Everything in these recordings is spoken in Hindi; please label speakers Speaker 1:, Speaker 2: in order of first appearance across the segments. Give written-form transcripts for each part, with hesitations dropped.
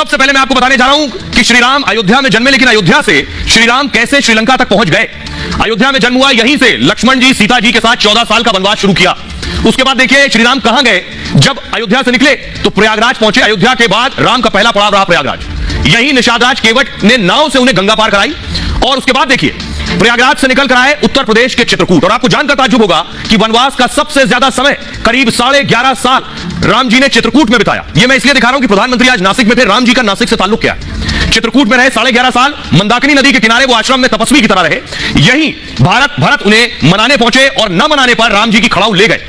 Speaker 1: सबसे पहले मैं आपको बताने जा रहा हूं कि श्री राम अयोध्या में जन्मे, लेकिन अयोध्या से श्री राम कैसे श्रीलंका तक पहुंच गए। अयोध्या में जन्म हुआ, यहीं से लक्ष्मण जी सीता जी के साथ 14 साल का वनवास शुरू किया। उसके बाद देखिए श्री राम कहां गए। जब अयोध्या से निकले तो प्रयागराज पहुंचे। अयोध्या के बाद राम का पहला पड़ाव रहा प्रयागराज। यहीं निषाद राज केवट ने नाव से उन्हें गंगा पार कराई। और उसके बाद देखिए प्रयागराज से निकल कर आए उत्तर प्रदेश के चित्रकूट। और आपको जानकर ताज्जुब होगा कि वनवास का सबसे ज्यादा समय करीब 11.5 साल राम जी ने चित्रकूट में बिताया। यह मैं इसलिए दिखा रहा हूं कि प्रधानमंत्री आज नासिक में थे। राम जी का नासिक से ताल्लुक क्या है? चित्रकूट में रहे 11.5 साल, मंदाकिनी नदी के किनारे वो आश्रम में तपस्वी की तरह रहे। यहीं भरत उन्हें मनाने पहुंचे और न मनाने पर राम जी की खड़ाऊ ले गए।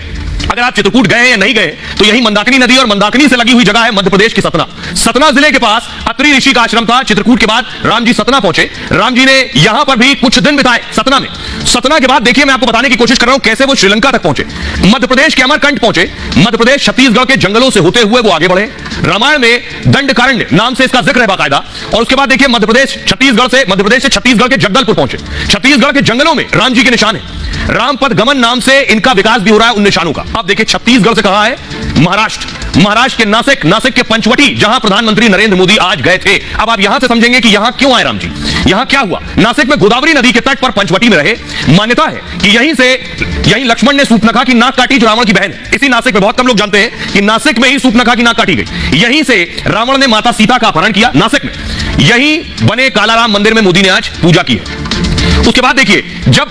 Speaker 1: अगर आप चित्रकूट गए या नहीं गए तो यही मंदाकिनी नदी और मंदाकिनी से लगी हुई जगह है मध्य प्रदेश की सतना। सतना जिले के पास अत्रि ऋषि का आश्रम था। चित्रकूट के बाद राम जी सतना पहुंचे। राम जी ने यहां पर भी कुछ दिन बिताए सतना में। सतना के बाद देखिए मैं आपको बताने की कोशिश कर रहा हूं कैसे वो श्रीलंका तक पहुंचे। मध्य प्रदेश के अमरकंटक पहुंचे। मध्य प्रदेश छत्तीसगढ़ के जंगलों से होते हुए वो आगे बढ़े। रामायण में दंडकारण्य नाम से इसका जिक्र है बाकायदा। और उसके बाद देखिए मध्य प्रदेश से छत्तीसगढ़ के जगदलपुर पहुंचे। छत्तीसगढ़ के जंगलों में राम जी के निशान है। रामपथ गमन नाम से इनका विकास भी हो रहा है उन निशानों का। अब देखिए छत्तीसगढ़ से कहां है? महाराष्ट्र के नासिक के पंचवटी, जहां प्रधानमंत्री नरेंद्र मोदी आज गए थे। अब आप यहां से समझेंगे कि यहां क्यों आए राम जी, यहां क्या हुआ। नासिक में गोदावरी नदी के तट पर पंचवटी में रहे। मान्यता है कि यहीं लक्ष्मण ने सूर्पनखा की नाक काटी, जो रावण की बहन है। इसी नासिक में, बहुत कम लोग जानते हैं कि नासिक में ही सूर्पनखा की नाक काटी गई। यहीं से रावण ने माता सीता का अपहरण किया। नासिक में यहीं बने कालाराम मंदिर में मोदी ने आज पूजा की है। उसके बाद देखिए जब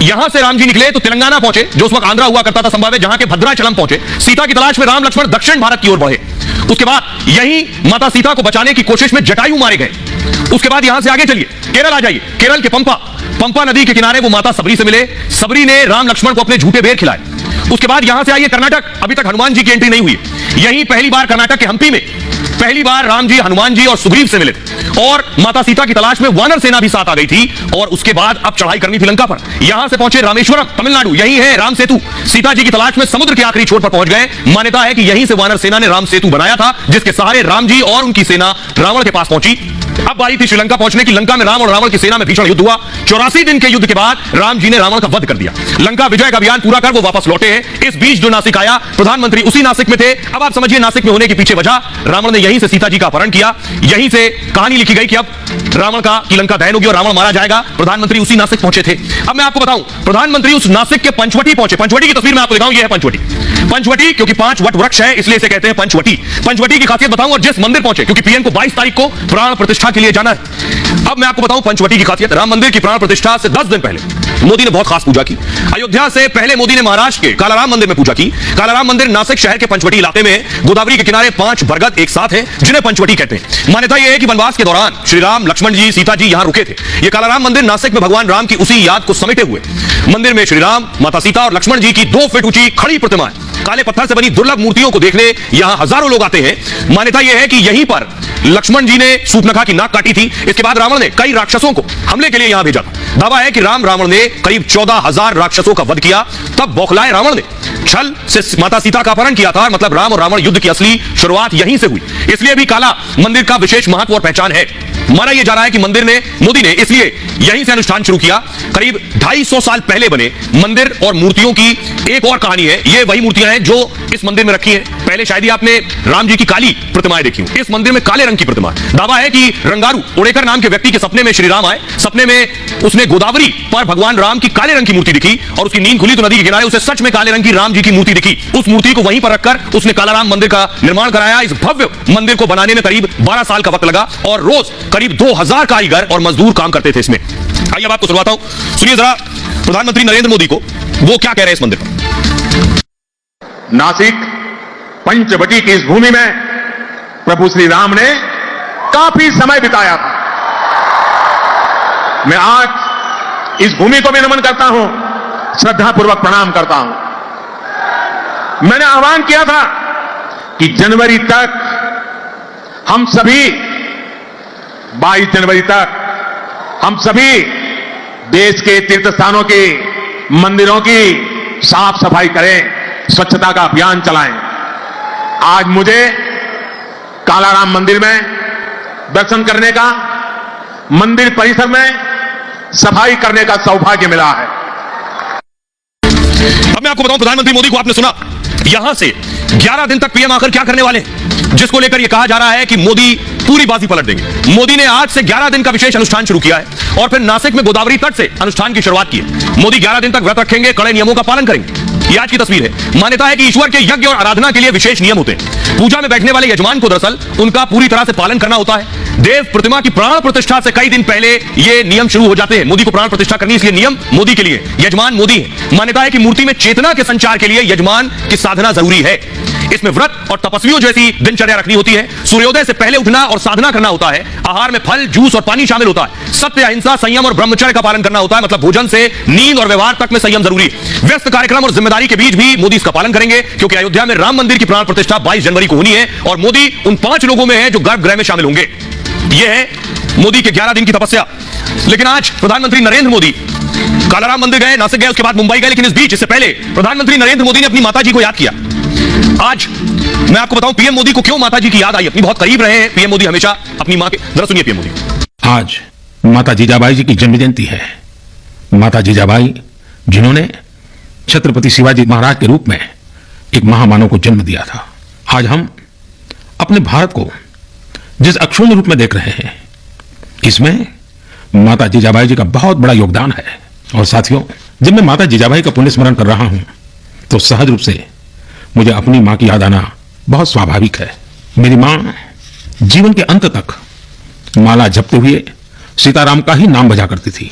Speaker 1: यहां से राम जी निकले तो तेलंगाना पहुंचे, जो उस वक्त आंध्रा हुआ करता था संभव है, जहां के भद्राचलम पहुंचे। सीता की तलाश में राम लक्ष्मण दक्षिण भारत की ओर बढ़े। उसके बाद यहीं माता सीता को बचाने की कोशिश में जटायु मारे गए। उसके बाद यहां से आगे चलिए, केरल आ जाइए। केरल के पंपा नदी के किनारे वो माता सबरी से मिले। सबरी ने राम लक्ष्मण को अपने झूठे बेर खिलाए। उसके बाद यहां से आइए कर्नाटक। अभी तक हनुमान जी की एंट्री नहीं हुई। यहीं पहली बार कर्नाटक के हम्पी में पहली बार राम जी हनुमान जी और सुग्रीव से मिले थे। और माता सीता की तलाश में वानर सेना भी साथ आ गई थी। और उसके बाद अब चढ़ाई करनी थी लंका पर। यहां से पहुंचे रामेश्वरम, तमिलनाडु। यही है राम सेतु। सीता जी की तलाश में समुद्र के आखिरी छोर पर पहुंच गए। मान्यता है कि यहीं से वानर सेना ने राम सेतु बनाया था, जिसके सहारे राम जी और उनकी सेना रावण के पास पहुंची। अब बारी थी श्रीलंका पहुंचने की। लंका में राम और रावण की सेना में भीषण युद्ध हुआ। 84 दिन के युद्ध के बाद राम जी ने रावण का वध कर दिया। लंका विजय का अभियान पूरा कर वो वापस लौटे हैं। इस बीच जो नासिक आया, प्रधानमंत्री उसी नासिक में थे। अब आप समझिए नासिक में होने के पीछे वजह, रावण ने यहीं से सीता जी का अपहरण किया। यहीं से कहानी लिखी गई कि अब रावण की लंका दहन होगी और रावण मारा जाएगा। प्रधानमंत्री उसी नासिक पहुंचे थे। अब मैं आपको बताऊं, प्रधानमंत्री उस नासिक के पंचवटी पहुंचे। पंचवटी की तस्वीर मैं आपको दिखाऊं, यह है पंचवटी क्योंकि 5 वट वृक्ष है, इसलिए इसे कहते हैं पंचवटी। पंचवटी की खासियत बताऊं, और जिस मंदिर पहुंचे, क्योंकि पीएम को 22 तारीख को प्राण प्रतिष्ठा के लिए जाना है। अब मैं आपको बताऊं पंचवटी की खासियत। राम मंदिर की प्राण प्रतिष्ठा से 10 दिन पहले मोदी ने बहुत खास पूजा की। अयोध्या से पहले मोदी ने महाराष्ट्र के कालाराम मंदिर में पूजा की। कालाराम मंदिर नासिक शहर के पंचवटी इलाके में गोदावरी के किनारे 5 बरगद एक साथ हैं, जिन्हें पंचवटी कहते हैं। मान्यता यह है कि वनवास के दौरान श्री राम, लक्ष्मण जी, सीता जी यहां रुके थे। यह कालाराम मंदिर नासिक में भगवान राम की उसी याद को समेटे हुए। मंदिर में श्री राम, माता सीता और लक्ष्मण जी की 2 फीट ऊंची खड़ी प्रतिमा है। काले पत्थर से बनी दुर्लभ मूर्तियों को देखने यहां हजारों लोग आते हैं। मान्यता यह है कि यहीं पर लक्ष्मण जी ने सूर्पनखा की नाक काटी थी। इसके बाद रावण ने कई राक्षसों को हमले के लिए यहां भेजा था। दावा है कि रावण ने करीब 14,000 राक्षसों का वध किया। तब बौखलाए रावण ने छल से माता सीता का अपहरण किया था। मतलब राम और रावण युद्ध की असली शुरुआत यहीं से हुई। इसलिए भी काला मंदिर का विशेष महत्व और पहचान है। माना यह जा रहा है कि मोदी ने इसलिए यहीं से अनुष्ठान शुरू किया। करीब 250 साल पहले बने मंदिर और मूर्तियों की एक और कहानी है। ये वही मूर्तियां हैं जो इस मंदिर में रखी हैं। पहले शायद ही आपने राम जी की काली प्रतिमाएं देखी हो। इस मंदिर में काले रंग की प्रतिमा है। दावा है कि रंगारू ओडेकर नाम के व्यक्ति के सपने में श्री राम आए। सपने में उसने गोदावरी पर भगवान राम की काले रंग की मूर्ति दिखी और उसकी नींद खुली तो नदी के किनारे उसे सच में काले रंग की राम जी की मूर्ति दिखी। उस मूर्ति को वहीं पर रखकर उसने कालाराम मंदिर का निर्माण कराया। इस भव्य मंदिर को बनाने में करीब 12 साल का वक्त लगा और रोज करीब 2000 कारीगर और मजदूर काम करते थे इसमें। आइए अब आपको सुनवाता हूं, सुनिए जरा प्रधानमंत्री नरेंद्र मोदी को वो क्या कह रहे हैं इस मंदिर पर।
Speaker 2: नासिक पंचवटी की इस भूमि में प्रभु श्री राम ने काफी समय बिताया था। मैं आज इस भूमि को भी नमन करता हूं, श्रद्धापूर्वक प्रणाम करता हूं। मैंने आह्वान किया था कि जनवरी तक हम सभी 22 जनवरी तक हम सभी देश के तीर्थ स्थानों की, मंदिरों की साफ सफाई करें, स्वच्छता का अभियान चलाएं। आज मुझे कालाराम मंदिर में दर्शन करने का, मंदिर परिसर में सफाई करने का सौभाग्य मिला है।
Speaker 1: अब मैं आपको बताऊं, प्रधानमंत्री मोदी को आपने सुना, यहां से 11 दिन तक पीएम आखिर क्या करने वाले, जिसको लेकर यह कहा जा रहा है कि मोदी पूरी बाजी पलट देंगे। मोदी ने आज से 11 दिन का विशेष अनुष्ठान शुरू किया है और फिर नासिक में गोदावरी तट से अनुष्ठान की शुरुआत की है। मोदी 11 दिन तक व्रत रखेंगे, कड़े नियमों का पालन करेंगे। यह आज की तस्वीर है। मान्यता है कि ईश्वर के यज्ञ और आराधना के लिए विशेष नियम होते हैं। पूजा में बैठने वाले यजमान को दरअसल उनका पूरी तरह से पालन करना होता है। देव प्रतिमा की प्राण प्रतिष्ठा से कई दिन पहले ये नियम शुरू हो जाते हैं। मोदी को प्राण प्रतिष्ठा करनी, इसलिए नियम मोदी के लिए, यजमान मोदी है। मान्यता है कि मूर्ति में चेतना के संचार के लिए यजमान की साधना जरूरी है। इसमें व्रत और तपस्वियों जैसी दिनचर्या रखनी होती है। सूर्योदय से पहले उठना और साधना करना होता है। आहार में फल, जूस और पानी शामिल होता है। सत्य, अहिंसा, संयम और ब्रह्मचर्य का पालन करना होता है। मतलब भोजन से नींद और व्यवहार तक में संयम जरूरी। व्यस्त कार्यक्रम और जिम्मेदारी के बीच भी मोदी इसका पालन करेंगे, क्योंकि अयोध्या में राम मंदिर की प्राण प्रतिष्ठा 22 जनवरी को होनी है और मोदी उन 5 लोगों में है जो गर्भगृह में शामिल होंगे। यह है मोदी के 11 दिन की तपस्या। लेकिन आज प्रधानमंत्री नरेंद्र मोदी कालाराम मंदिर गए, नासिक गए, उसके बाद मुंबई गए। लेकिन इस बीच, इससे पहले प्रधानमंत्री नरेंद्र मोदी ने अपनी माताजी को याद किया। आज मैं आपको बताऊं पीएम मोदी को क्यों माताजी की याद आई। अपनी बहुत करीब रहे हैं पीएम मोदी हमेशा अपनी मां के। जरा सुनिए पीएम मोदी।
Speaker 3: आज माता जीजाबाई जी की जन्म जयंती है। माता जीजाबाई जिन्होंने छत्रपति शिवाजी महाराज के रूप में एक महामानव को जन्म दिया था। आज हम अपने भारत को जिस अक्षुण्ण रूप में देख रहे हैं, इसमें माता जीजाबाई जी का बहुत बड़ा योगदान है। और साथियों, जब मैं माता जीजाबाई का पुण्य स्मरण कर रहा हूं तो सहज रूप से मुझे अपनी मां की याद आना बहुत स्वाभाविक है। मेरी मां जीवन के अंत तक माला जपते हुए सीताराम का ही नाम बजा करती थी।